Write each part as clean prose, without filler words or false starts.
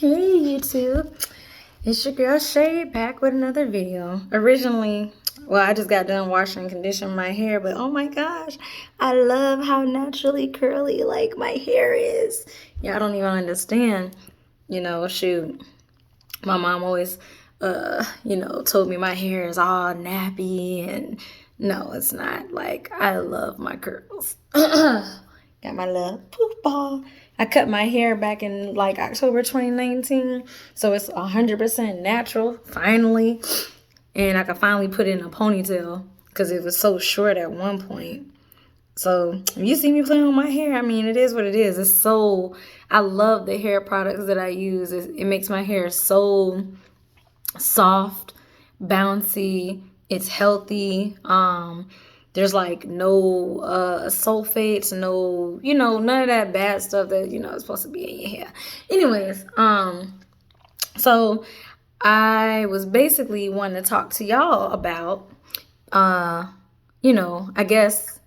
Hey YouTube, it's your girl Shay back with another video. Originally, well, I just got done washing and conditioning my hair, but oh my gosh, I love how naturally curly like my hair is. Yeah, I don't even understand. Shoot, my mom always, told me my hair is all nappy, and no, it's not. Like, I love my curls. Got my little poof ball. I cut my hair back in like October 2019, so it's 100% natural, finally. And I could finally put it in a ponytail because it was so short at one point. So if you see me playing with my hair, I mean, it is what it is. I love the hair products that I use. It makes my hair so soft, bouncy. It's healthy. There's like no sulfates, no, none of that bad stuff that, is supposed to be in your hair. Anyways, so I was basically wanting to talk to y'all about, I guess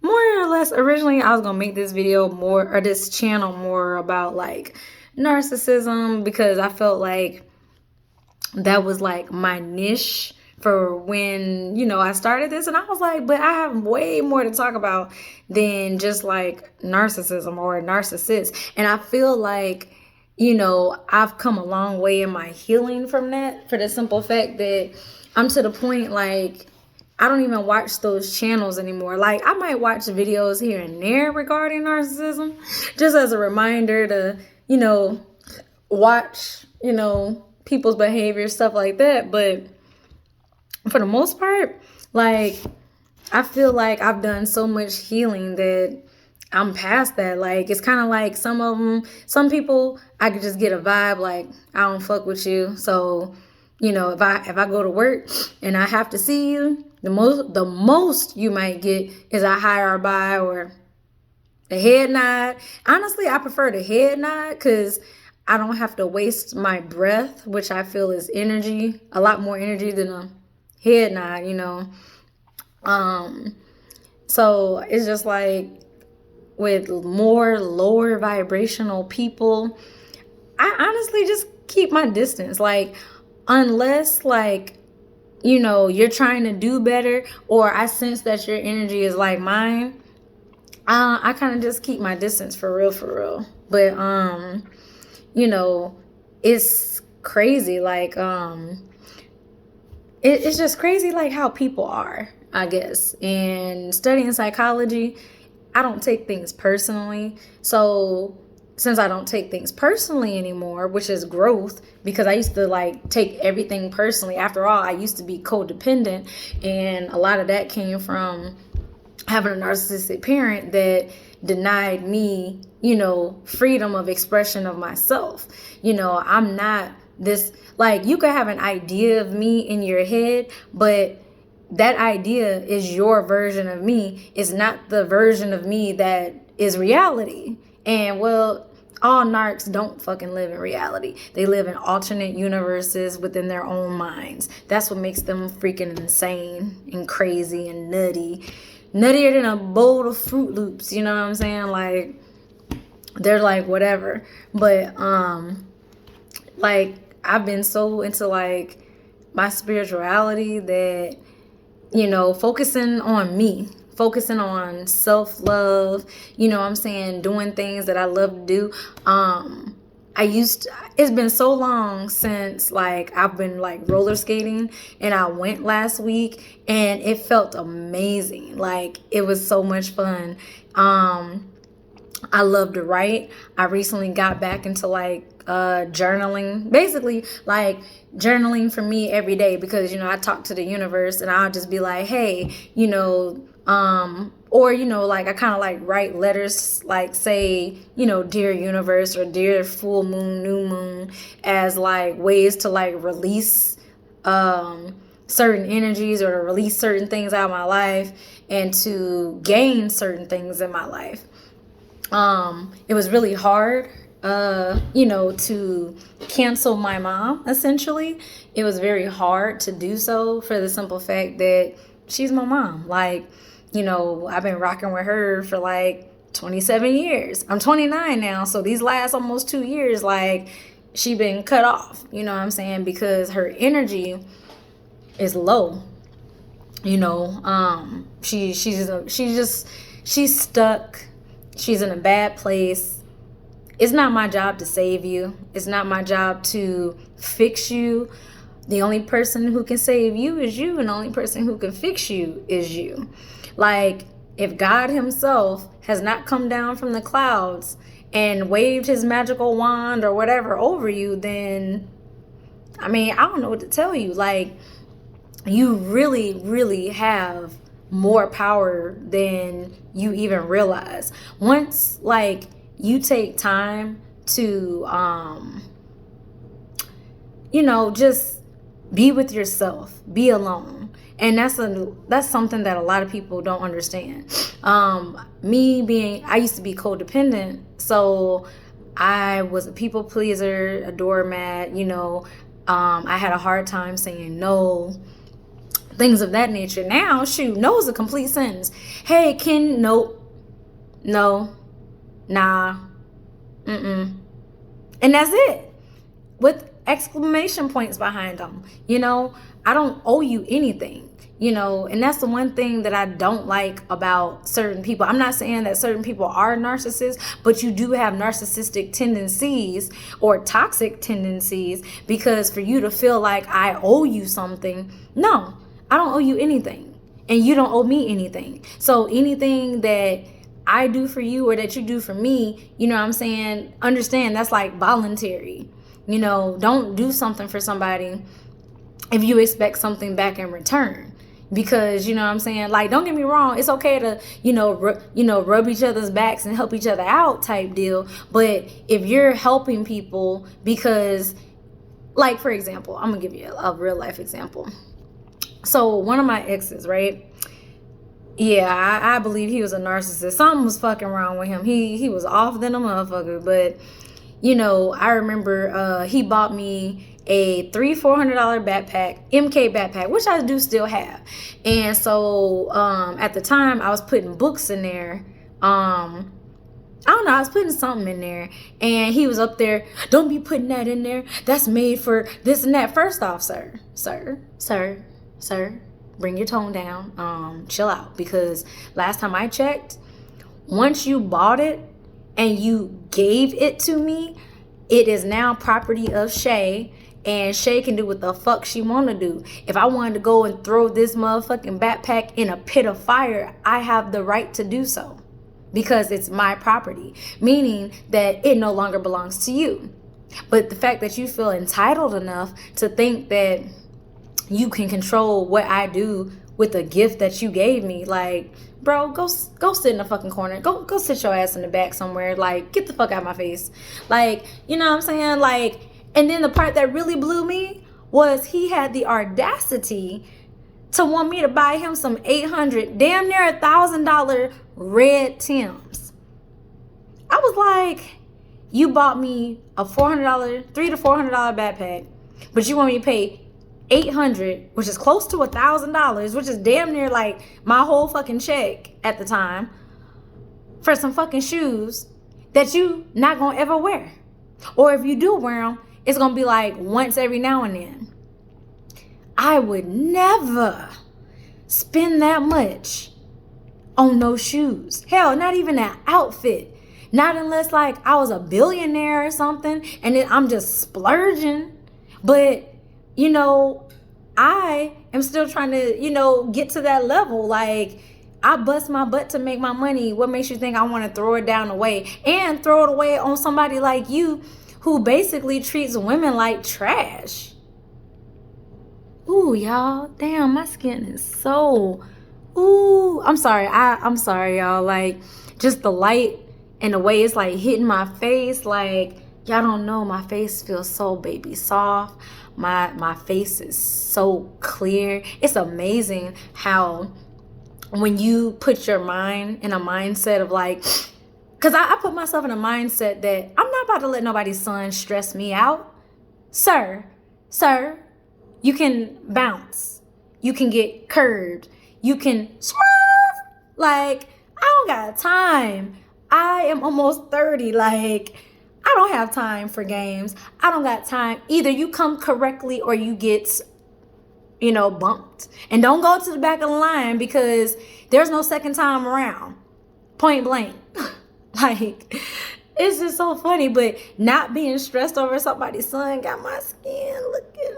more or less originally I was going to make this video more, or this channel more about like narcissism, because I felt like that was like my niche for when, I started this. And I was like, but I have way more to talk about than just like narcissism or a narcissist. And I feel like, I've come a long way in my healing from that, for the simple fact that I'm to the point like I don't even watch those channels anymore. Like, I might watch videos here and there regarding narcissism just as a reminder to, watch, people's behavior, stuff like that. But for the most part, like, I feel like I've done so much healing that I'm past that. Like, it's kind of like some people, I could just get a vibe like, I don't fuck with you. So, if I go to work and I have to see you, the most you might get is a hi or bye or a head nod. Honestly, I prefer the head nod because I don't have to waste my breath, which I feel is energy, a lot more energy than a head nod, So it's just like with more lower vibrational people, I honestly just keep my distance. Like, unless like, you're trying to do better or I sense that your energy is like mine, I kind of just keep my distance for real. But it's crazy. Like, it's just crazy like how people are, I guess. And studying psychology, I don't take things personally. So since I don't take things personally anymore, which is growth, because I used to like take everything personally. After all, I used to be codependent, and a lot of that came from having a narcissistic parent that denied me, freedom of expression of myself. I'm not this, like, you could have an idea of me in your head, but that idea is your version of me. It's not the version of me that is reality. And well, all narcs don't fucking live in reality. They live in alternate universes within their own minds. That's what makes them freaking insane and crazy and nutty. Nuttier than a bowl of Fruit Loops, you know what I'm saying? Like, they're like whatever. But like, I've been so into like my spirituality that, focusing on me, focusing on self-love, doing things that I love to do. It's been so long since like I've been like roller skating, and I went last week and it felt amazing. Like, it was so much fun. I love to write. I recently got back into like journaling, basically like journaling for me every day, because I talk to the universe and I'll just be like, hey, or like I kind of like write letters, like say, dear universe or dear full moon, new moon, as like ways to like release certain energies or to release certain things out of my life and to gain certain things in my life. It was really hard, to cancel my mom, essentially. It was very hard to do so for the simple fact that she's my mom. Like, I've been rocking with her for like 27 years. I'm 29 now, so these last almost 2 years, like, she been cut off, you know what I'm saying? Because her energy is low. You know, she's stuck. She's in a bad place. It's not my job to save you. It's not my job to fix you. The only person who can save you is you, and the only person who can fix you is you. Like, if God himself has not come down from the clouds and waved his magical wand or whatever over you, then, I mean, I don't know what to tell you. Like, you really, really have more power than you even realize. Once, like, you take time to, you know, just be with yourself, be alone. And that's something that a lot of people don't understand. I used to be codependent, so I was a people pleaser, a doormat, you know. I had a hard time saying no, things of that nature. Now, shoot, no is a complete sentence. Hey, Ken, nope, no, nah, and that's it, with exclamation points behind them. You know, I don't owe you anything. You know, and that's the one thing that I don't like about certain people. I'm not saying that certain people are narcissists, but you do have narcissistic tendencies or toxic tendencies, because for you to feel like I owe you something, no, I don't owe you anything, and you don't owe me anything. So anything that I do for you or that you do for me, you know what I'm saying, understand that's like voluntary. You know, don't do something for somebody if you expect something back in return. Because, you know what I'm saying, like, don't get me wrong, it's okay to, rub each other's backs and help each other out type deal. But if you're helping people because, like, for example, I'm gonna give you a real life example. So one of my exes, right? Yeah, I believe he was a narcissist. Something was fucking wrong with him. He was off than a motherfucker. But, you know, I remember he bought me a $400 backpack, MK backpack, which I do still have. And so at the time I was putting books in there. I don't know, I was putting something in there, and he was up there, don't be putting that in there, that's made for this and that. First off, sir, bring your tone down, chill out, because last time I checked, once you bought it and you gave it to me, it is now property of Shay, and Shay can do what the fuck she want to do. If I wanted to go and throw this motherfucking backpack in a pit of fire, I have the right to do so, because it's my property, meaning that it no longer belongs to you. But the fact that you feel entitled enough to think that you can control what I do with a gift that you gave me, like, bro, go sit in the fucking corner. Go sit your ass in the back somewhere. Like, get the fuck out of my face. Like, you know what I'm saying? Like, and then the part that really blew me was he had the audacity to want me to buy him some $800, damn near $1,000 red Timbs. I was like, you bought me a $300 to $400 backpack, but you want me to pay $800, which is close to $1,000, which is damn near like my whole fucking check at the time, for some fucking shoes that you not gonna ever wear. Or if you do wear them, it's gonna be like once every now and then. I would never spend that much on no shoes. Hell, not even that outfit. Not unless like I was a billionaire or something and then I'm just splurging. But, you know, I am still trying to, you know, get to that level. Like, I bust my butt to make my money. What makes you think I want to throw it down away and throw it away on somebody like you who basically treats women like trash? Ooh, y'all, damn, my skin is so, ooh, I'm sorry, I'm sorry, y'all, like, just the light and the way it's, like, hitting my face, like, y'all don't know, my face feels so baby soft, my face is so clear. It's amazing how when you put your mind in a mindset of, like, because I put myself in a mindset that I'm not about to let nobody's son stress me out. Sir, you can bounce. You can get curved. You can swerve. Like, I don't got time. I am almost 30. Like, I don't have time for games. I don't got time. Either you come correctly or you get, bumped. And don't go to the back of the line because there's no second time around. Point blank. Like, it's just so funny. But not being stressed over somebody's son got my skin looking,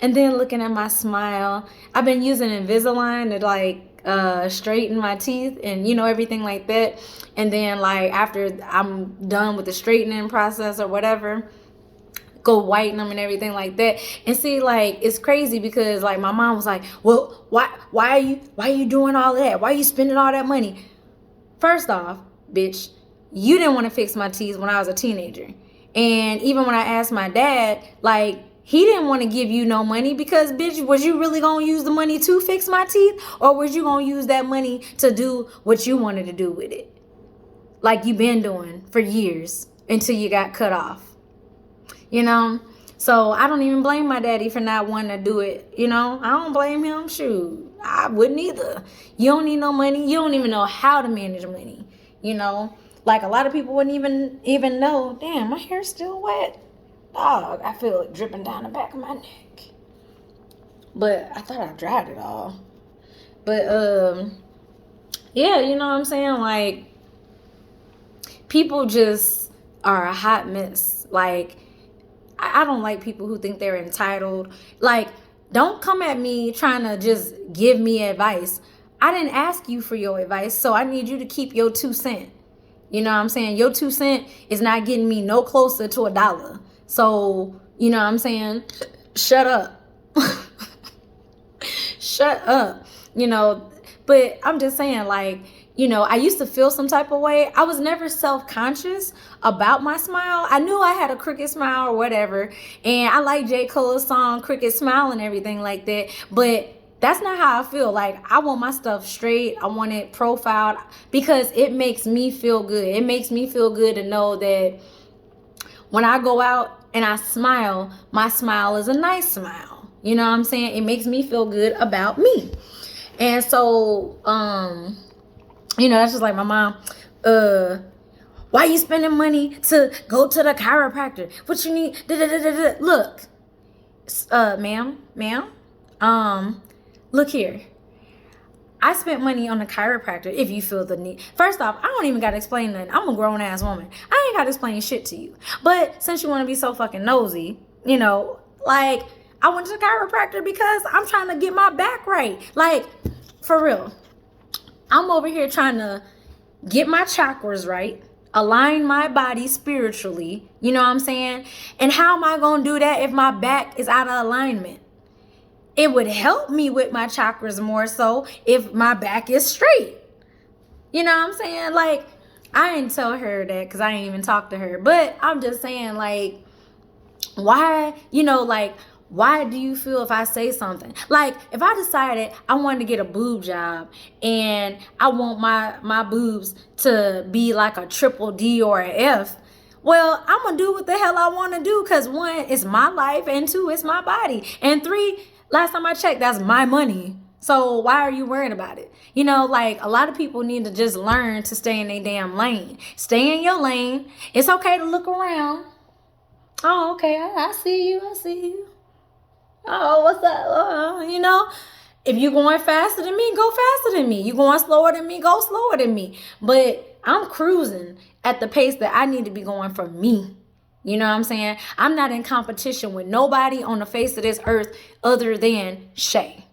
and then looking at my smile. I've been using Invisalign to like straighten my teeth and everything like that. And then like after I'm done with the straightening process or whatever, go whiten them and everything like that. And see, like, it's crazy because like my mom was like, well, why are you doing all that? Why are you spending all that money? First off, bitch, you didn't want to fix my teeth when I was a teenager. And even when I asked my dad, like, he didn't want to give you no money because, bitch, was you really going to use the money to fix my teeth? Or was you going to use that money to do what you wanted to do with it? Like you been doing for years until you got cut off. So I don't even blame my daddy for not wanting to do it. I don't blame him. Shoot, I wouldn't either. You don't need no money. You don't even know how to manage money. Like a lot of people wouldn't even know. Damn, my hair's still wet. Dog, I feel it dripping down the back of my neck. But I thought I dried it all. But yeah, you know what I'm saying? Like, people just are a hot mess. Like, I don't like people who think they're entitled. Like, don't come at me trying to just give me advice. I didn't ask you for your advice, so I need you to keep your 2 cents. You know what I'm saying? Your 2 cents is not getting me no closer to $1. So, you know what I'm saying? Shut up. Shut up. But I'm just saying, like, I used to feel some type of way. I was never self-conscious about my smile. I knew I had a crooked smile or whatever. And I like J. Cole's song, Crooked Smile and everything like that. But that's not how I feel. Like, I want my stuff straight. I want it profiled because it makes me feel good. It makes me feel good to know that when I go out and I smile, my smile is a nice smile. You know what I'm saying? It makes me feel good about me. And so, that's just like my mom. Why you spending money to go to the chiropractor? What you need? Look, ma'am, look here. I spent money on a chiropractor if you feel the need. First off, I don't even got to explain nothing. I'm a grown-ass woman. I ain't got to explain shit to you. But since you want to be so fucking nosy, like, I went to the chiropractor because I'm trying to get my back right. Like, for real. I'm over here trying to get my chakras right, align my body spiritually. You know what I'm saying? And how am I going to do that if my back is out of alignment? It would help me with my chakras more so if my back is straight. You know what I'm saying? Like, I didn't tell her that because I didn't even talk to her. But I'm just saying, like, why, why do you feel if I say something? Like, if I decided I wanted to get a boob job and I want my boobs to be like a triple D or an F, well, I'm going to do what the hell I want to do because 1, it's my life, and 2, it's my body. And 3, last time I checked, that's my money. So why are you worried about it? Like, a lot of people need to just learn to stay in their damn lane. Stay in your lane. It's okay to look around. Oh, okay. I see you. Oh, what's up? If you're going faster than me, go faster than me. You going slower than me, go slower than me. But I'm cruising at the pace that I need to be going for me. You know what I'm saying? I'm not in competition with nobody on the face of this earth other than Shay.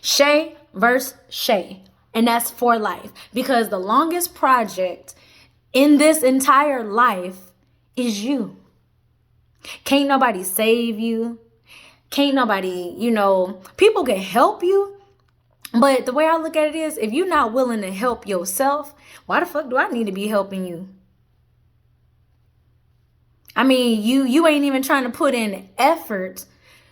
Shay versus Shay. And that's for life. Because the longest project in this entire life is you. Can't nobody save you. Can't nobody, people can help you. But the way I look at it is, if you're not willing to help yourself, why the fuck do I need to be helping you? I mean, you ain't even trying to put in effort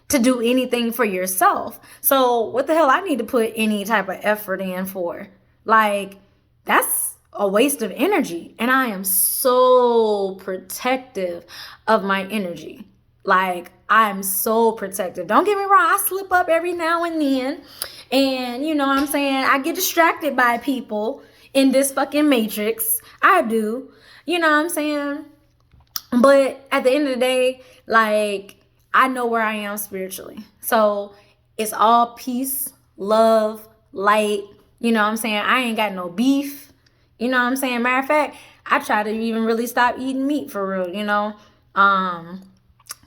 to do anything for yourself. So what the hell I need to put any type of effort in for? Like, that's a waste of energy. And I am so protective of my energy. Like, I'm so protective. Don't get me wrong. I slip up every now and then. And you know what I'm saying? I get distracted by people. in this fucking matrix. I do. You know what I'm saying? But at the end of the day, like, I know where I am spiritually. So it's all peace, love, light. You know what I'm saying? I ain't got no beef. You know what I'm saying? Matter of fact, I try to even really stop eating meat for real, you know?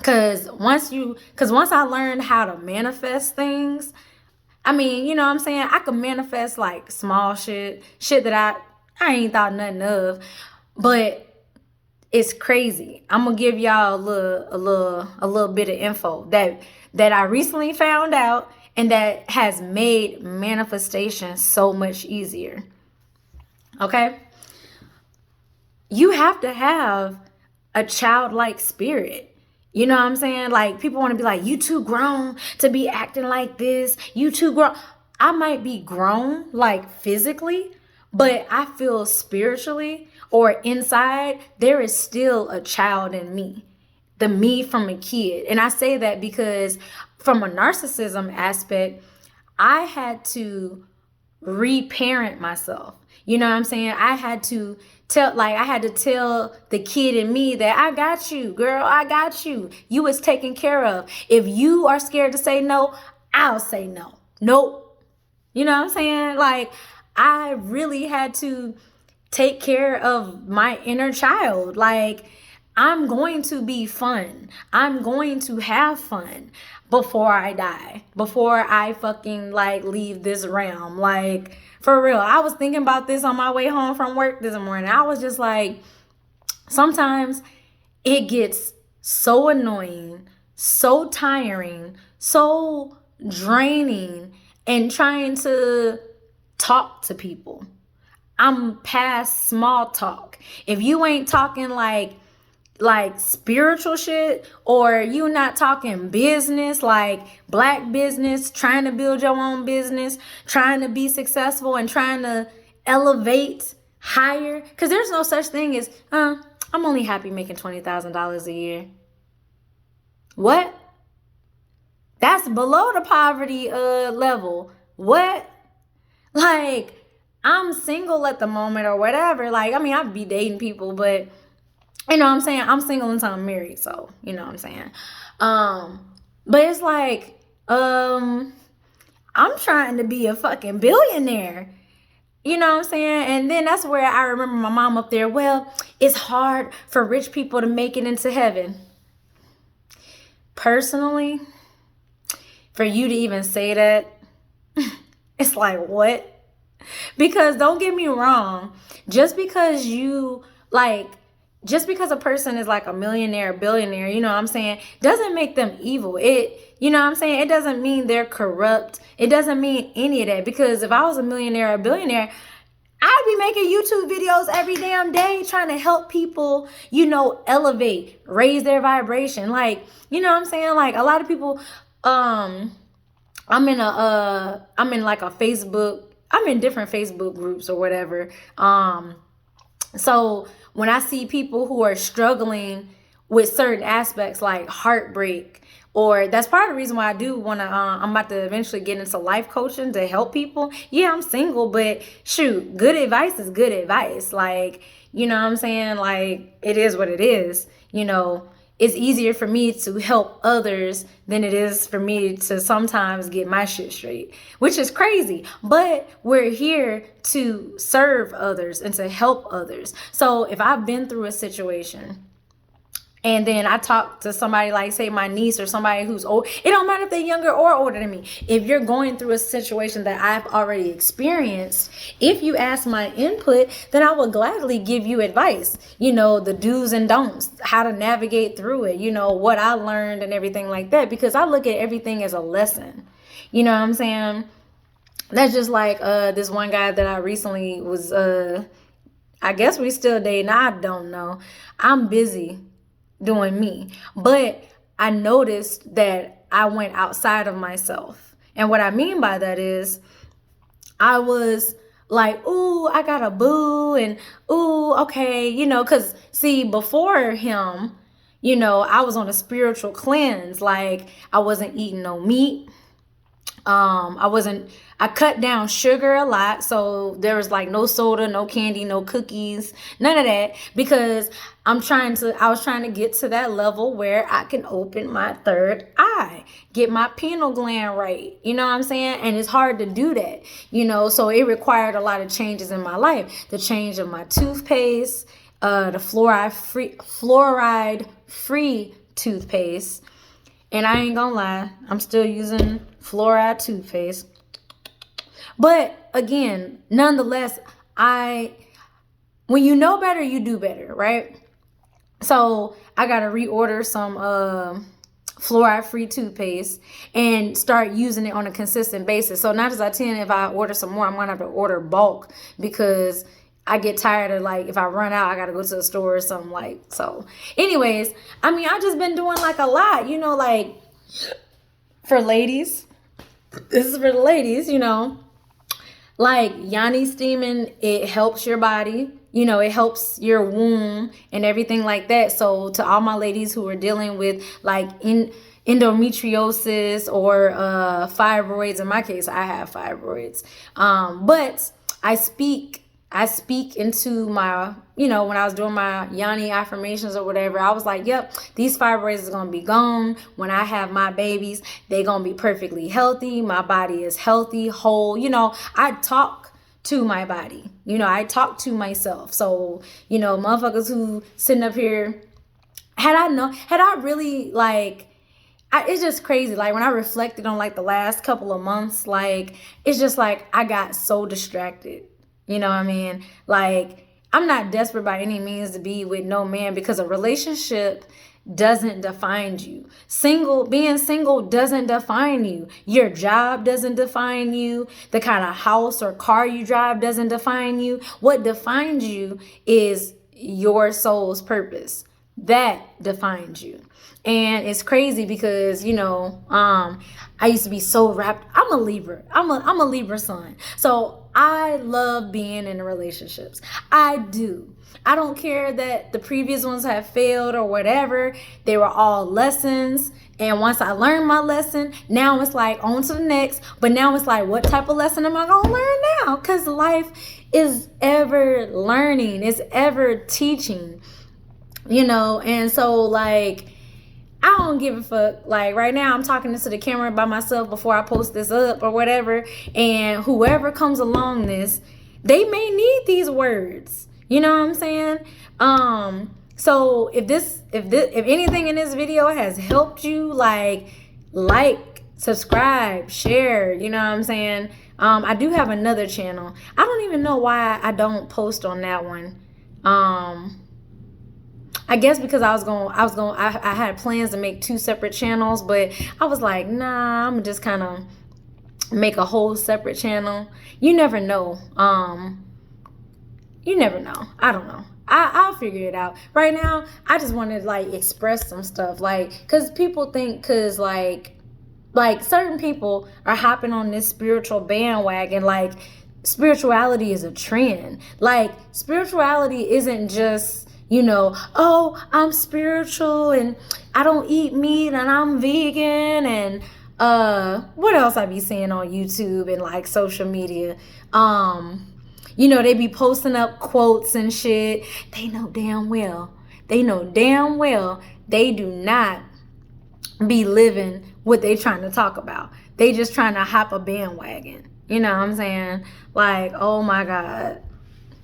Cause once I learned how to manifest things, I mean, you know what I'm saying? I could manifest like small shit that I ain't thought nothing of. But it's crazy. I'm gonna give y'all a little bit of info that I recently found out, and that has made manifestation so much easier. Okay? You have to have a childlike spirit. You know what I'm saying? Like, people want to be like, you too grown to be acting like this. You too grown. I might be grown, like, physically, but I feel spiritually or inside, there is still a child in me. The me from a kid. And I say that because from a narcissism aspect, I had to reparent myself. You know what I'm saying? I had to tell the kid in me that I got you, girl, I got you. You was taken care of. If you are scared to say no, I'll say no. Nope. You know what I'm saying? Like, I really had to take care of my inner child. Like, I'm going to be fun. I'm going to have fun before I die, before I fucking like leave this realm. Like, for real. I was thinking about this on my way home from work this morning. I was just like, sometimes it gets so annoying, so tiring, so draining, and trying to talk to people. I'm past small talk. If you ain't talking like spiritual shit, or you not talking business, like black business, trying to build your own business, trying to be successful and trying to elevate higher, because there's no such thing as I'm only happy making $20,000 a year. What? That's below the poverty level. What? Like, I'm single at the moment or whatever. Like, I mean, I'd be dating people, but you know what I'm saying? I'm single until I'm married, so you know what I'm saying. But it's like, I'm trying to be a fucking billionaire. You know what I'm saying? And then that's where I remember my mom up there. Well, it's hard for rich people to make it into heaven. Personally, for you to even say that, it's like, what? Because don't get me wrong, just because a person is like a millionaire, billionaire, you know what I'm saying, doesn't make them evil. You know what I'm saying? It doesn't mean they're corrupt. It doesn't mean any of that. Because if I was a millionaire or billionaire, I'd be making YouTube videos every damn day trying to help people, you know, elevate, raise their vibration. Like, you know what I'm saying? Like, a lot of people, I'm in different Facebook groups or whatever. So when I see people who are struggling with certain aspects like heartbreak, or that's part of the reason why I do want to, I'm about to eventually get into life coaching to help people. Yeah, I'm single, but shoot, good advice is good advice. Like, you know what I'm saying? Like, it is what it is. You know, it's easier for me to help others than it is for me to sometimes get my shit straight, which is crazy. But we're here to serve others and to help others. So if I've been through a situation and then I talk to somebody like, say, my niece or somebody who's old, it don't matter if they're younger or older than me. If you're going through a situation that I've already experienced, if you ask my input, then I will gladly give you advice. You know, the do's and don'ts, how to navigate through it, you know, what I learned and everything like that, because I look at everything as a lesson. You know what I'm saying? That's just like this one guy that I recently was, I guess we still dating. I don't know. I'm busy doing me. But I noticed that I went outside of myself. And what I mean by that is I was like, ooh, I got a boo, and ooh, okay, you know, because see, before him, you know, I was on a spiritual cleanse. Like, I wasn't eating no meat. I cut down sugar a lot. So there was like no soda, no candy, no cookies, none of that, because I was trying to get to that level where I can open my third eye, get my pineal gland right. You know what I'm saying? And it's hard to do that, so it required a lot of changes in my life. The change of my toothpaste, the fluoride free toothpaste. And I ain't gonna lie, I'm still using fluoride toothpaste. But again, nonetheless, when you know better, you do better, right? So I gotta reorder some fluoride-free toothpaste and start using it on a consistent basis. So 9 times out of 10, if I order some more, I'm gonna have to order bulk, because I get tired of, like, if I run out, I gotta go to the store or something, like. So anyways, I just been doing like a lot, like, for ladies. This is for the ladies, like yoni steaming. It helps your body, it helps your womb and everything like that. So to all my ladies who are dealing with like endometriosis or fibroids, in my case, I have fibroids. But I speak into my, when I was doing my yoni affirmations or whatever, I was like, yep, these fibroids is going to be gone. When I have my babies, they're going to be perfectly healthy. My body is healthy, whole. I talk to my body. I talk to myself. So, motherfuckers who sitting up here, had I really, like, it's just crazy. Like, when I reflected on like the last couple of months, like, it's just like I got so distracted. You know what I mean? Like, I'm not desperate by any means to be with no man, because a relationship doesn't define you. Being single doesn't define you. Your job doesn't define you. The kind of house or car you drive doesn't define you. What defines you is your soul's purpose. That defines you. And it's crazy because, I used to be so wrapped. I'm a Libra. I'm a Libra sun. So I love being in relationships. I do. I don't care that the previous ones have failed or whatever. They were all lessons. And once I learned my lesson, now it's like on to the next. But now it's like, what type of lesson am I going to learn now? Because life is ever learning. It's ever teaching, And so, like, I don't give a fuck. Like, right now I'm talking into the camera by myself before I post this up or whatever, and whoever comes along this, they may need these words. You know what I'm saying? So if anything in this video has helped you, like, subscribe, share, you know what I'm saying? I do have another channel. I don't even know why I don't post on that one. I guess because I had plans to make 2 separate channels, but I was like, nah, I'm gonna just kind of make a whole separate channel. You never know. You never know. I don't know. I'll figure it out. Right now, I just want to, like, express some stuff, like, cause people think, like certain people are hopping on this spiritual bandwagon, like spirituality is a trend. Like, spirituality isn't just, oh, I'm spiritual and I don't eat meat and I'm vegan and what else I be seeing on YouTube and like social media. They be posting up quotes and shit. They know damn well they do not be living what they trying to talk about. They just trying to hop a bandwagon. You know what I'm saying? Like, oh my God.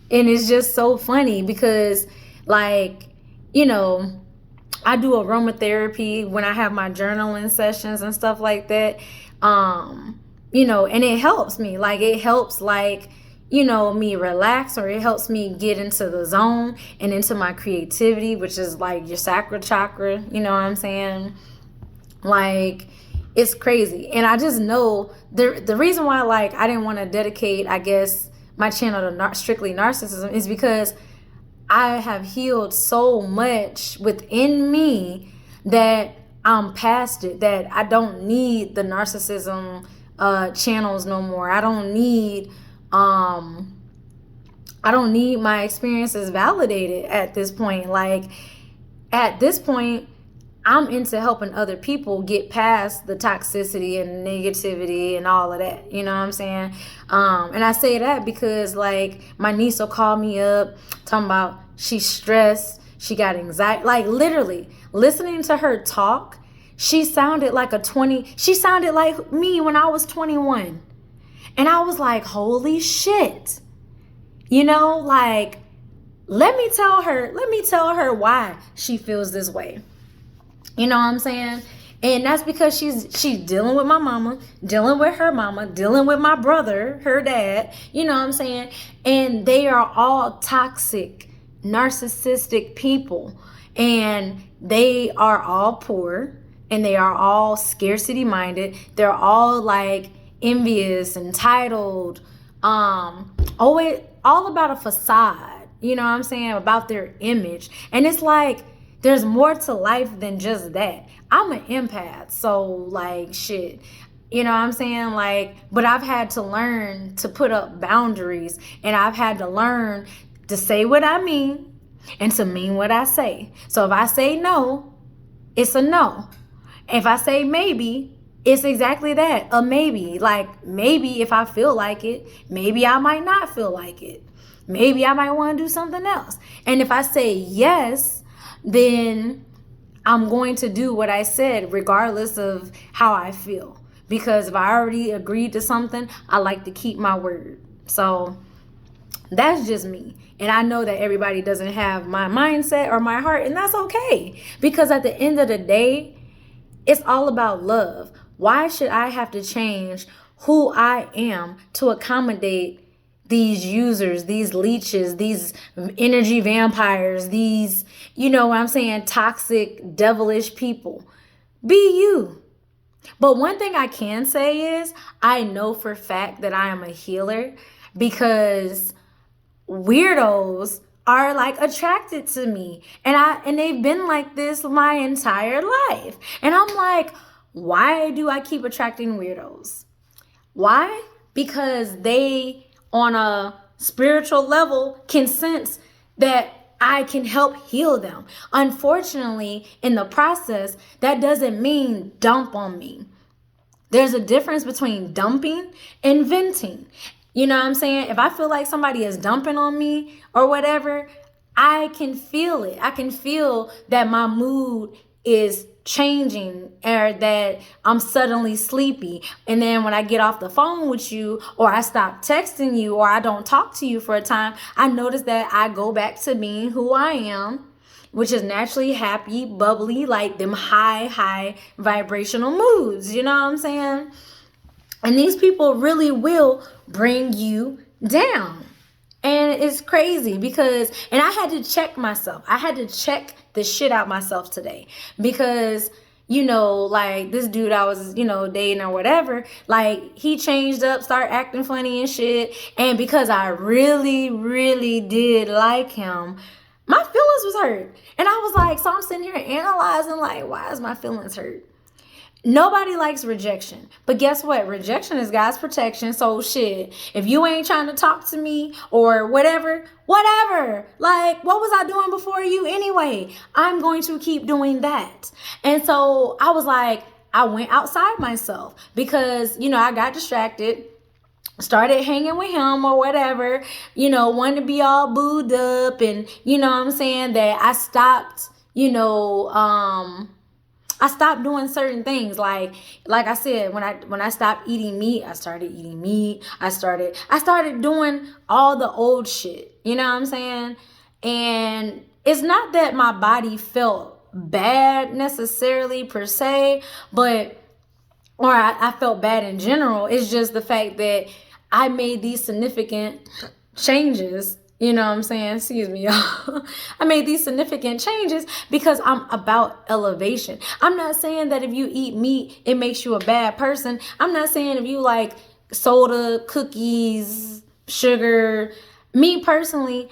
And it's just so funny because, like, I do aromatherapy when I have my journaling sessions and stuff like that. And it helps me. Like, it helps, like, me relax, or it helps me get into the zone and into my creativity, which is like your sacral chakra. You know what I'm saying? Like, it's crazy. And I just know the reason why, like, I didn't want to dedicate, I guess, my channel to strictly narcissism is because I have healed so much within me that I'm past it, that I don't need the narcissism channels no more. I don't need my experiences validated at this point. Like, at this point, I'm into helping other people get past the toxicity and negativity and all of that. You know what I'm saying? And I say that because, like, my niece will call me up talking about she's stressed, she got anxiety. Like, literally, listening to her talk, she sounded like she sounded like me when I was 21. And I was like, holy shit. You know, like, let me tell her why she feels this way. You know what I'm saying? And that's because she's dealing with my mama, dealing with her mama, dealing with my brother, her dad. You know what I'm saying? And they are all toxic, narcissistic people. And they are all poor. And they are all scarcity minded. They're all like envious, entitled, always all about a facade. You know what I'm saying? About their image. And it's like, there's more to life than just that. I'm an empath, so like shit. You know what I'm saying? Like, but I've had to learn to put up boundaries, and I've had to learn to say what I mean and to mean what I say. So if I say no, it's a no. If I say maybe, it's exactly that, a maybe. Like, maybe if I feel like it, maybe I might not feel like it. Maybe I might want to do something else. And if I say yes, then I'm going to do what I said regardless of how I feel. Because if I already agreed to something, I like to keep my word. So that's just me. And I know that everybody doesn't have my mindset or my heart, and that's okay. Because at the end of the day, it's all about love. Why should I have to change who I am to accommodate these users, these leeches, these energy vampires, these, you know what I'm saying, toxic, devilish people? Be you. But one thing I can say is I know for a fact that I am a healer, because weirdos are like attracted to me, and they've been like this my entire life. And I'm like, why do I keep attracting weirdos? Why? Because they, on a spiritual level, can sense that I can help heal them. Unfortunately, in the process, that doesn't mean dump on me. There's a difference between dumping and venting. You know what I'm saying? If I feel like somebody is dumping on me or whatever, I can feel it. I can feel that my mood is changing, or that I'm suddenly sleepy. And then when I get off the phone with you, or I stop texting you, or I don't talk to you for a time, I notice that I go back to being who I am, which is naturally happy, bubbly, like them high vibrational moods. You know what I'm saying? And these people really will bring you down. And it's crazy because, and I had to check myself. I had to check the shit out myself today, because, you know, like this dude I was, you know, dating or whatever, like he changed up, started acting funny and shit. And because I really did like him, my feelings was hurt. And I was like, so I'm sitting here analyzing, like, why is my feelings hurt? Nobody likes rejection. But guess what? Rejection is God's protection. So shit, if you ain't trying to talk to me or whatever, like, what was I doing before you anyway? I'm going to keep doing that. And so I was like, I went outside myself because, you know, I got distracted, started hanging with him or whatever, you know, wanted to be all booed up. And, you know what I'm saying, that I stopped, you know, I stopped doing certain things. Like I said, when I stopped eating meat, I started eating meat. I started doing all the old shit. You know what I'm saying? And it's not that my body felt bad necessarily per se, but, or I felt bad in general. It's just the fact that I made these significant changes. You know what I'm saying? Excuse me, y'all. I made these significant changes because I'm about elevation. I'm not saying that if you eat meat, it makes you a bad person. I'm not saying if you like soda, cookies, sugar. Me personally,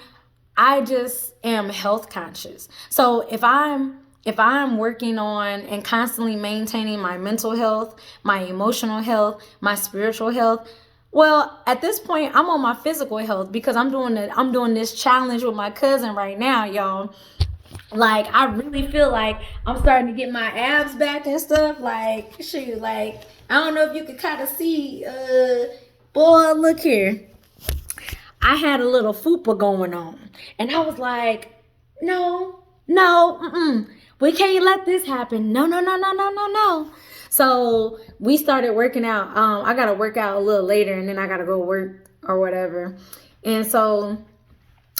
I just am health conscious. So if I'm working on and constantly maintaining my mental health, my emotional health, my spiritual health, well, at this point, I'm on my physical health because I'm doing this challenge with my cousin right now, y'all. Like, I really feel like I'm starting to get my abs back and stuff. Like, shoot, like, I don't know if you can kind of see, boy, look here. I had a little fupa going on. And I was like, no, no, we can't let this happen. No, no, no, no, no, no, no. So we started working out. I got to work out a little later and then I got to go work or whatever. And so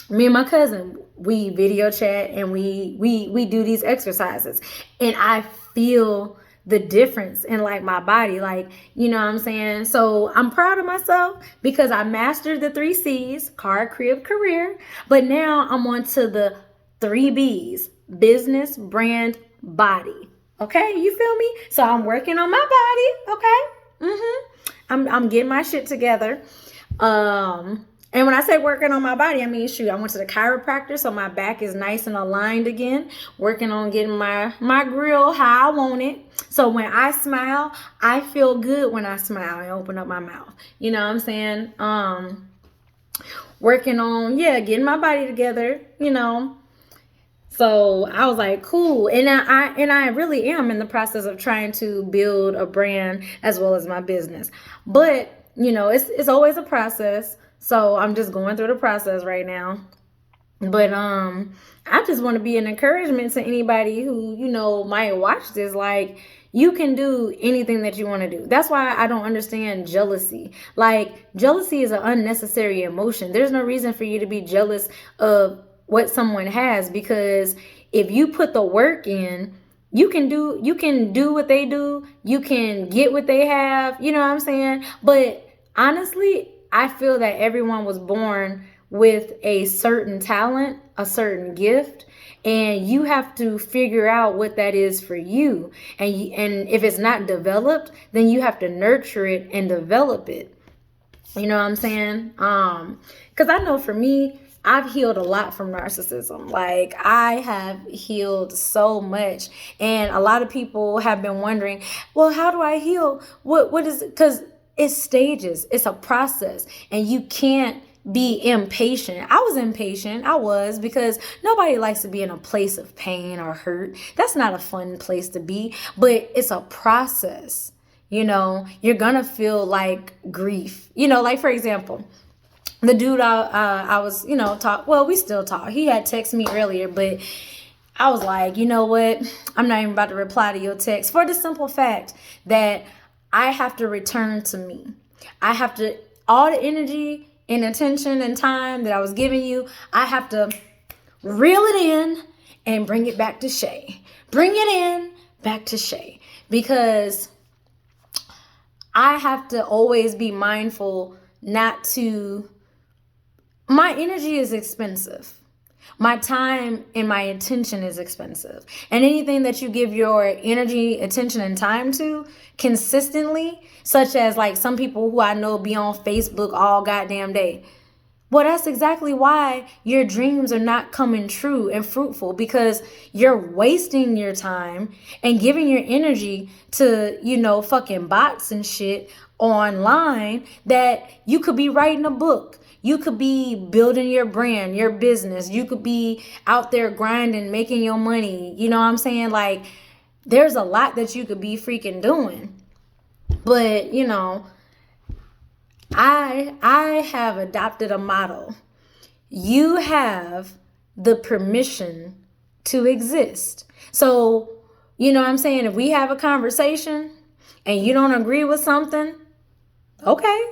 me and my cousin, we video chat and we do these exercises, and I feel the difference in like my body, like, you know what I'm saying? So I'm proud of myself because I mastered the 3 C's: car, crib, career. But now I'm on to the 3 B's: business, brand, body. Okay, you feel me? So I'm working on my body. Okay. I'm getting my shit together. And when I say working on my body, I mean, shoot, I went to the chiropractor, so my back is nice and aligned again. Working on getting my grill how I want it. So when I smile, I feel good when I smile and open up my mouth. You know what I'm saying? Working on, getting my body together, you know. So I was like, cool. And I really am in the process of trying to build a brand as well as my business. But, you know, it's always a process. So I'm just going through the process right now. But I just want to be an encouragement to anybody who, you know, might watch this. Like, you can do anything that you want to do. That's why I don't understand jealousy. Like, jealousy is an unnecessary emotion. There's no reason for you to be jealous of what someone has, because if you put the work in, you can do what they do. You can get what they have. You know what I'm saying? But honestly, I feel that everyone was born with a certain talent, a certain gift, and you have to figure out what that is for you. And if it's not developed, then you have to nurture it and develop it. You know what I'm saying? Because I know for me, I've healed a lot from narcissism. Like, I have healed so much. And a lot of people have been wondering, well, how do I heal? What is it? Because it's stages. It's a process. And you can't be impatient. I was impatient. I was, because nobody likes to be in a place of pain or hurt. That's not a fun place to be. But it's a process. You know, you're going to feel like grief. You know, like, for example, the dude I was, you know, we still talk. He had texted me earlier, but I was like, you know what? I'm not even about to reply to your text, for the simple fact that I have to return to me. I have to, all the energy and attention and time that I was giving you, I have to reel it in and bring it back to Shay. Bring it in back to Shay. Because I have to always be mindful not to, my energy is expensive. My time and my attention is expensive. And anything that you give your energy, attention, and time to consistently, such as like some people who I know be on Facebook all goddamn day. Well, that's exactly why your dreams are not coming true and fruitful, because you're wasting your time and giving your energy to, you know, fucking bots and shit online that you could be writing a book. You could be building your brand, your business. You could be out there grinding, making your money. You know what I'm saying? Like, there's a lot that you could be freaking doing. But, you know, I have adopted a motto. You have the permission to exist. So, you know what I'm saying? If we have a conversation and you don't agree with something, okay.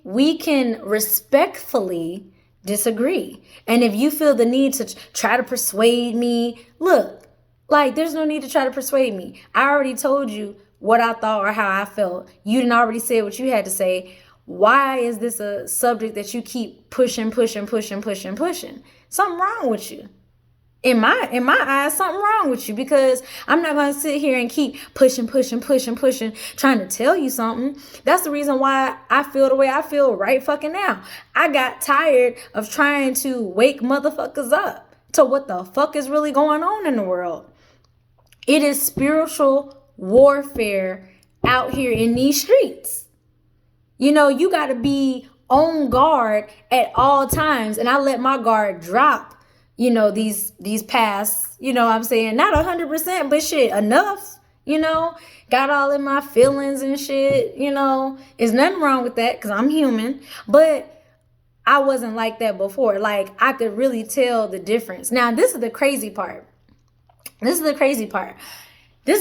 We can respectfully disagree. And if you feel the need to try to persuade me, look, like, there's no need to try to persuade me. I already told you what I thought or how I felt. You didn't already say what you had to say. Why is this a subject that you keep pushing? Something wrong with you. In my eyes, something wrong with you, because I'm not going to sit here and keep pushing, trying to tell you something. That's the reason why I feel the way I feel right fucking now. I got tired of trying to wake motherfuckers up to what the fuck is really going on in the world. It is spiritual warfare out here in these streets. You know, you got to be on guard at all times. And I let my guard drop these past, what I'm saying, not 100%, but shit, enough, got all in my feelings and shit, there's nothing wrong with that because I'm human, but I wasn't like that before. Like, I could really tell the difference. Now, this is the crazy part. This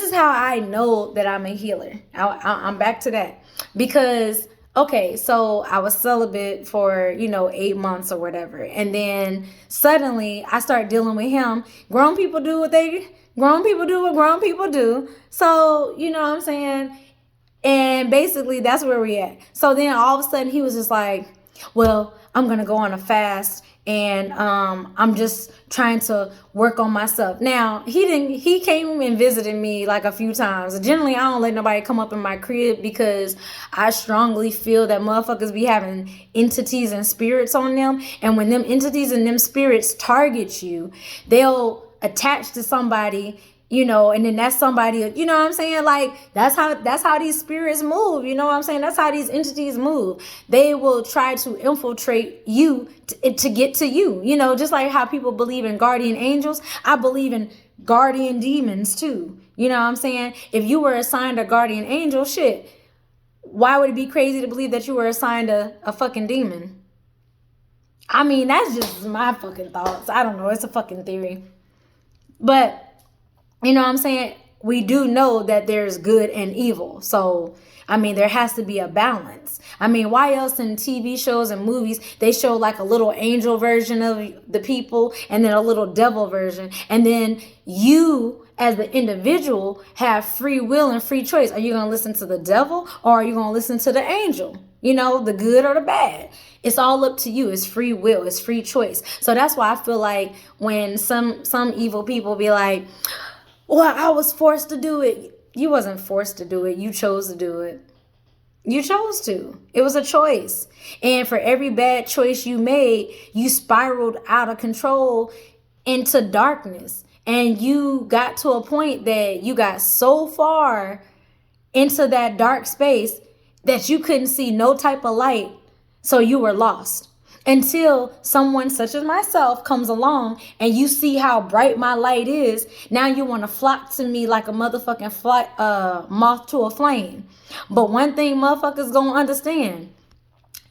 is how I know that I'm a healer. I'm back to that. Because, okay, so I was celibate for, 8 months or whatever. And then suddenly I start dealing with him. Grown people do what grown people do. So, you know what I'm saying? And basically that's where we at. So then all of a sudden he was just like, well, I'm going to go on a fast and I'm just trying to work on myself. Now, he came and visited me like a few times. Generally, I don't let nobody come up in my crib because I strongly feel that motherfuckers be having entities and spirits on them. And when them entities and them spirits target you, they'll attach to somebody, and then that's somebody, you know what I'm saying? Like, that's how these spirits move, you know what I'm saying? That's how these entities move. They will try to infiltrate you to get to you, just like how people believe in guardian angels. I believe in guardian demons too. You know what I'm saying? If you were assigned a guardian angel, shit, why would it be crazy to believe that you were assigned a fucking demon? I mean, that's just my fucking thoughts. I don't know. It's a fucking theory. But you know what I'm saying? We do know that there's good and evil. So, I mean, there has to be a balance. I mean, why else in TV shows and movies, they show like a little angel version of the people and then a little devil version. And then you, as the individual, have free will and free choice. Are you going to listen to the devil or are you going to listen to the angel? The good or the bad. It's all up to you. It's free will. It's free choice. So that's why I feel like when some evil people be like, well, I was forced to do it. You wasn't forced to do it. You chose to do it. You chose to. It was a choice. And for every bad choice you made, you spiraled out of control into darkness. And you got to a point that you got so far into that dark space that you couldn't see no type of light. So you were lost. Until someone such as myself comes along and you see how bright my light is. Now you want to flock to me like a motherfucking moth to a flame. But one thing motherfuckers gonna understand.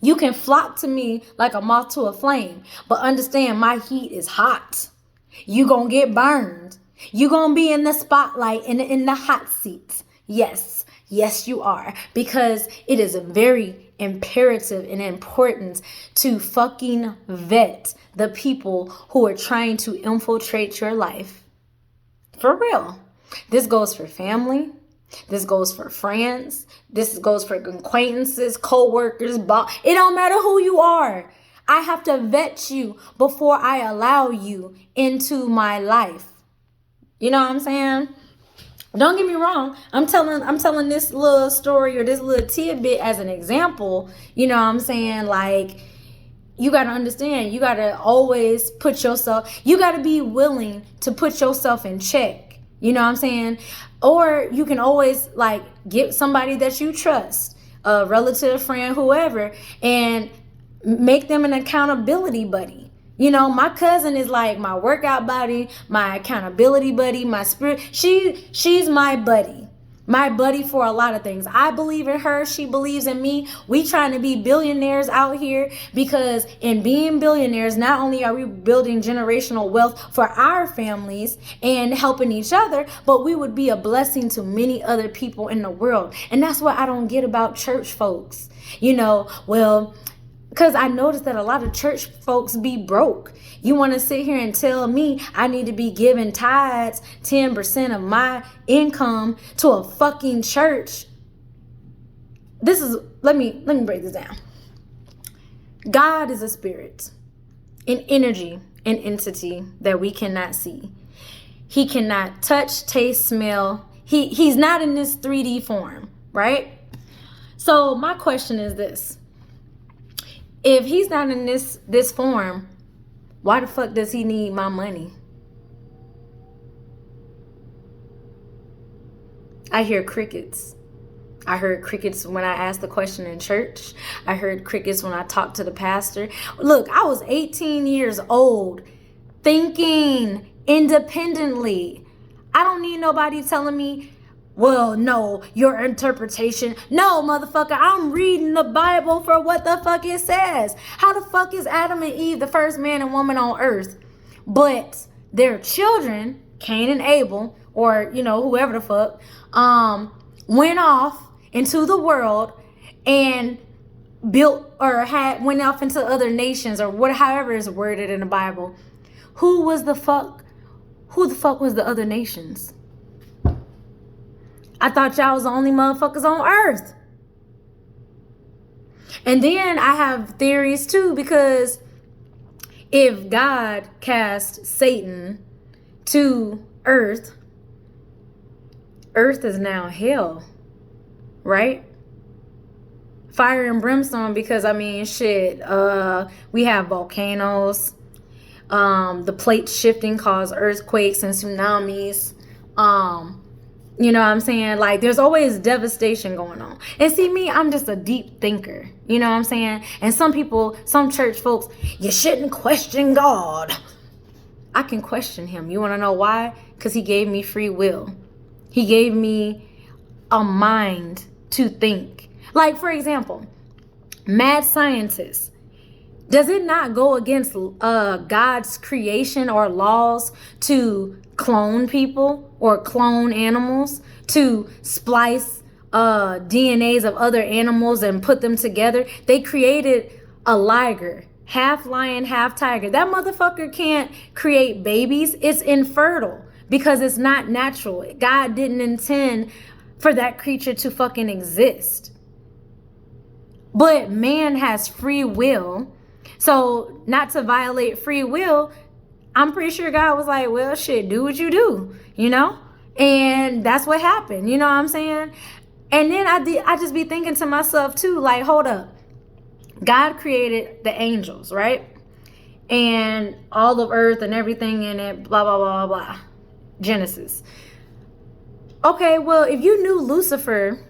You can flock to me like a moth to a flame. But understand my heat is hot. You gonna get burned. You gonna be in the spotlight and in the hot seat. Yes, you are. Because it is very imperative and important to fucking vet the people who are trying to infiltrate your life. For real. This goes for family. This goes for friends. This goes for acquaintances, co-workers, boss. It don't matter who you are. I have to vet you before I allow you into my life. You know what I'm saying? Don't get me wrong. I'm telling this little story or this little tidbit as an example. You know what I'm saying? Like, you got to understand, you got to always you got to be willing to put yourself in check. You know what I'm saying? Or you can always like get somebody that you trust, a relative, friend, whoever, and make them an accountability buddy. My cousin is like my workout buddy, my accountability buddy, my spirit. She's my buddy for a lot of things. I believe in her. She believes in me. We trying to be billionaires out here because in being billionaires, not only are we building generational wealth for our families and helping each other, but we would be a blessing to many other people in the world. And that's what I don't get about church folks. Because I noticed that a lot of church folks be broke. You want to sit here and tell me I need to be giving tithes, 10% of my income to a fucking church. Let me break this down. God is a spirit, an energy, an entity that we cannot see. He cannot touch, taste, smell. He's not in this 3D form, right? So my question is this. If he's not in this form, why the fuck does he need my money? I hear crickets. I heard crickets when I asked the question in church. I heard crickets when I talked to the pastor. Look, I was 18 years old thinking independently. I don't need nobody telling me, well, no, your interpretation. No, motherfucker, I'm reading the Bible for what the fuck it says. How the fuck is Adam and Eve the first man and woman on earth? But their children, Cain and Abel, or, whoever the fuck, went off into the world and built or went off into other nations, or however is worded in the Bible. Who the fuck was the other nations? I thought y'all was the only motherfuckers on earth. And then I have theories too, because if God cast Satan to earth is now hell, right? Fire and brimstone, because we have volcanoes. The plate shifting cause earthquakes and tsunamis. You know what I'm saying? Like, there's always devastation going on. And see, me, I'm just a deep thinker. You know what I'm saying? And some people, some church folks, you shouldn't question God. I can question him. You want to know why? Because he gave me free will. He gave me a mind to think. Like, for example, mad scientists. Does it not go against God's creation or laws to clone people or clone animals, to splice DNAs of other animals and put them together? They created a liger, half lion, half tiger. That motherfucker can't create babies. It's infertile because it's not natural. God didn't intend for that creature to fucking exist. But man has free will. So not to violate free will, I'm pretty sure God was like, well, shit, do what you do, And that's what happened, you know what I'm saying? And then I just be thinking to myself too, like, hold up. God created the angels, right? And all of earth and everything in it, blah, blah, blah, blah, blah. Genesis. Okay, well, if you knew Lucifer,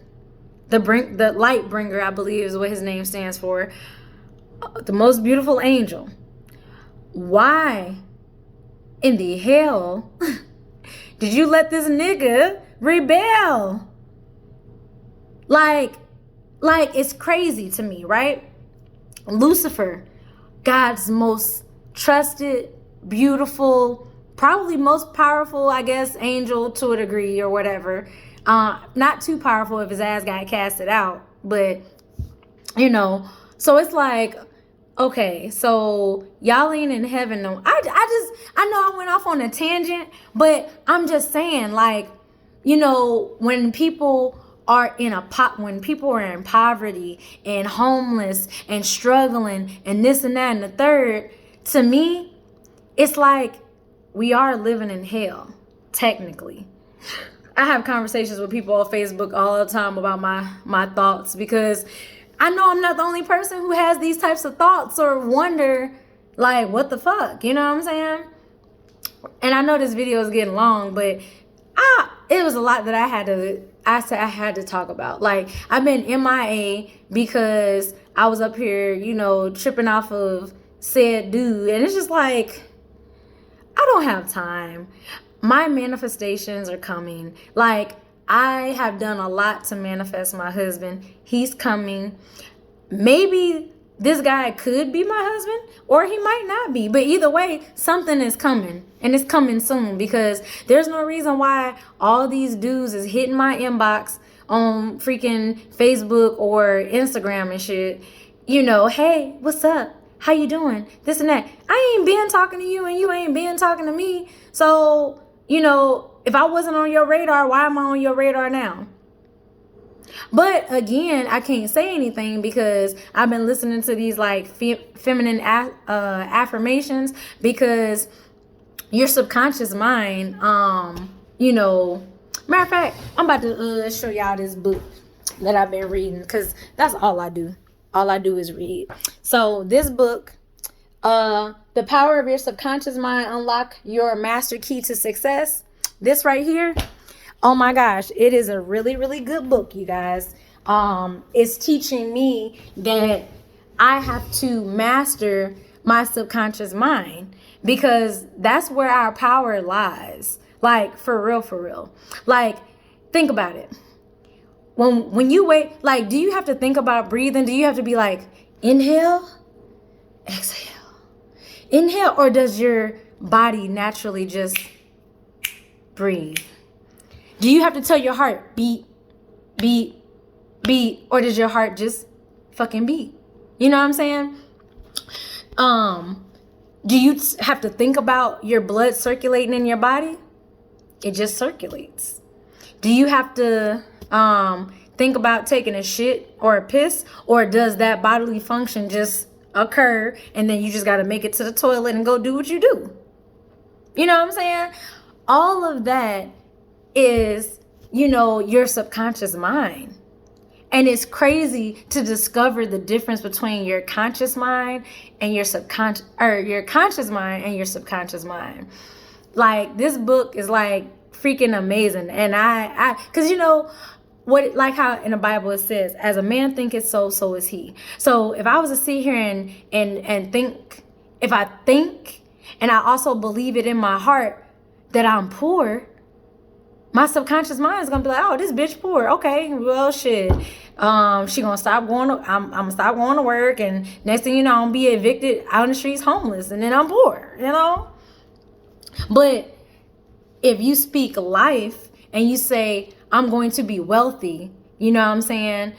the light bringer, I believe is what his name stands for, the most beautiful angel, why in the hell did you let this nigga rebel? Like it's crazy to me, right? Lucifer, God's most trusted, beautiful, probably most powerful, I guess, angel to a degree or whatever. Not too powerful if his ass got casted out, but so it's like, okay, so y'all ain't in heaven. No, I know I went off on a tangent, but I'm just saying, like, when people are in poverty and homeless and struggling and this and that and the third, to me, it's like we are living in hell, technically. I have conversations with people on Facebook all the time about my thoughts, because I know I'm not the only person who has these types of thoughts or wonder, like, what the fuck, you know what I'm saying? And I know this video is getting long, but it was a lot that I had to talk about. Like, I've been MIA because I was up here, tripping off of said dude, and it's just like, I don't have time. My manifestations are coming. Like, I have done a lot to manifest my husband. He's coming. Maybe this guy could be my husband, or he might not be. But either way, something is coming, and it's coming soon, because there's no reason why all these dudes is hitting my inbox on freaking Facebook or Instagram and shit. Hey, what's up? How you doing? This and that. I ain't been talking to you, and you ain't been talking to me. So, if I wasn't on your radar, why am I on your radar now? But again, I can't say anything because I've been listening to these like feminine affirmations, because your subconscious mind, matter of fact, I'm about to show y'all this book that I've been reading, because that's all I do. All I do is read. So this book, The Power of Your Subconscious Mind, Unlock Your Master Key to Success. This right here, oh my gosh, it is a really, really good book, you guys. It's teaching me that I have to master my subconscious mind, because that's where our power lies. Like, for real, for real. Like, think about it. When you wait, like, do you have to think about breathing? Do you have to be like, inhale, exhale, inhale? Or does your body naturally just breathe? Do you have to tell your heart, beat, beat, beat? Or does your heart just fucking beat? You know what I'm saying? Do you have to think about your blood circulating in your body? It just circulates. Do you have to think about taking a shit or a piss? Or does that bodily function just occur and then you just got to make it to the toilet and go do what you do? You know what I'm saying? All of that is, your subconscious mind. And it's crazy to discover the difference between your conscious mind and your subconscious, or your conscious mind and your subconscious mind. Like, this book is like freaking amazing. And cause what, like how in the Bible it says, as a man thinketh so is he. So if I was to sit here and think, if I think, and I also believe it in my heart that I'm poor, my subconscious mind is gonna be like, oh, this bitch poor. Okay, well, shit. She gonna stop going. I'm gonna stop going to work, and next thing you know, I'm gonna be evicted out in the streets, homeless, and then I'm poor. But if you speak life and you say, I'm going to be wealthy, you know what I'm saying?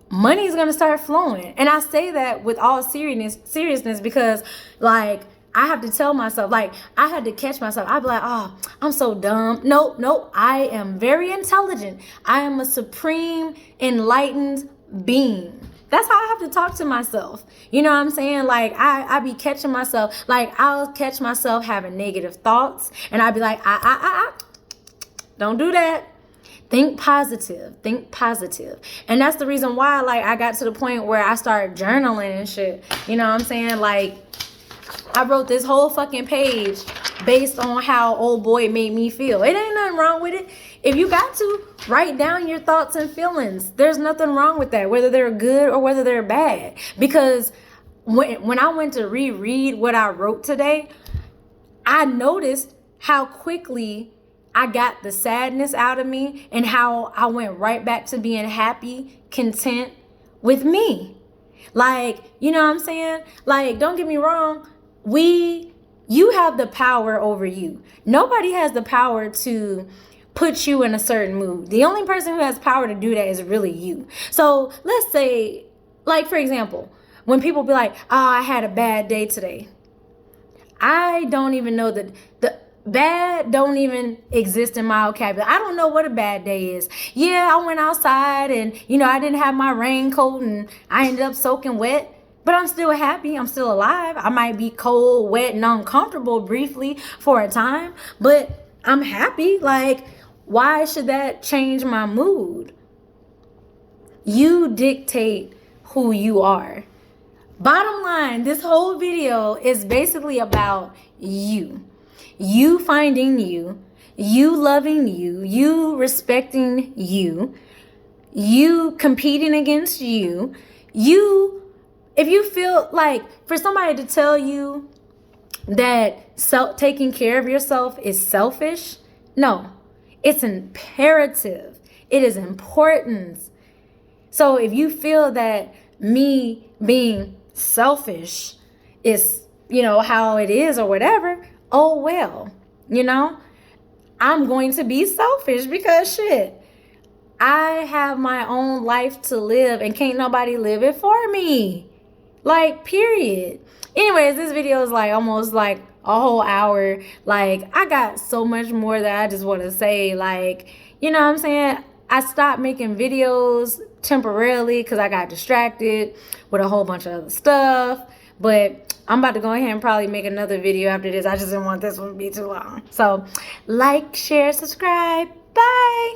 Money is gonna start flowing, and I say that with all seriousness because, like, I have to tell myself, like, I had to catch myself. I'd be like, oh, I'm so dumb. Nope. I am very intelligent. I am a supreme enlightened being. That's how I have to talk to myself. You know what I'm saying? Like, I be catching myself. Like, I'll catch myself having negative thoughts, and I'd be like, don't do that. Think positive. And that's the reason why, like, I got to the point where I started journaling and shit. You know what I'm saying? Like, I wrote this whole fucking page based on how old boy made me feel. It ain't nothing wrong with it. If you got to, write down your thoughts and feelings. There's nothing wrong with that, whether they're good or whether they're bad. Because when I went to reread what I wrote today, I noticed how quickly I got the sadness out of me and how I went right back to being happy, content with me. Like, you know what I'm saying? Like, don't get me wrong. You have the power over you. Nobody has the power to put you in a certain mood. The only person who has power to do that is really you. So let's say, like, for example, when people be like, oh, I had a bad day today. I don't even know the bad don't even exist in my vocabulary. I don't know what a bad day is. Yeah, I went outside and, I didn't have my raincoat and I ended up soaking wet. But I'm still happy. I'm still alive. I might be cold, wet, and uncomfortable briefly for a time, but I'm happy. Like, why should that change my mood? You dictate who you are. Bottom line, this whole video is basically about you. You finding you, you loving you, you respecting you, you competing against you, if you feel like for somebody to tell you that taking care of yourself is selfish, no, it's imperative. It is important. So if you feel that me being selfish is, how it is or whatever, oh well, I'm going to be selfish because shit, I have my own life to live and can't nobody live it for me. Like, period. Anyways, this video is like almost like a whole hour. Like, I got so much more that I just want to say. Like, you know what I'm saying? I stopped making videos temporarily because I got distracted with a whole bunch of other stuff. But I'm about to go ahead and probably make another video after this. I just didn't want this one to be too long. So, like, share, subscribe. Bye.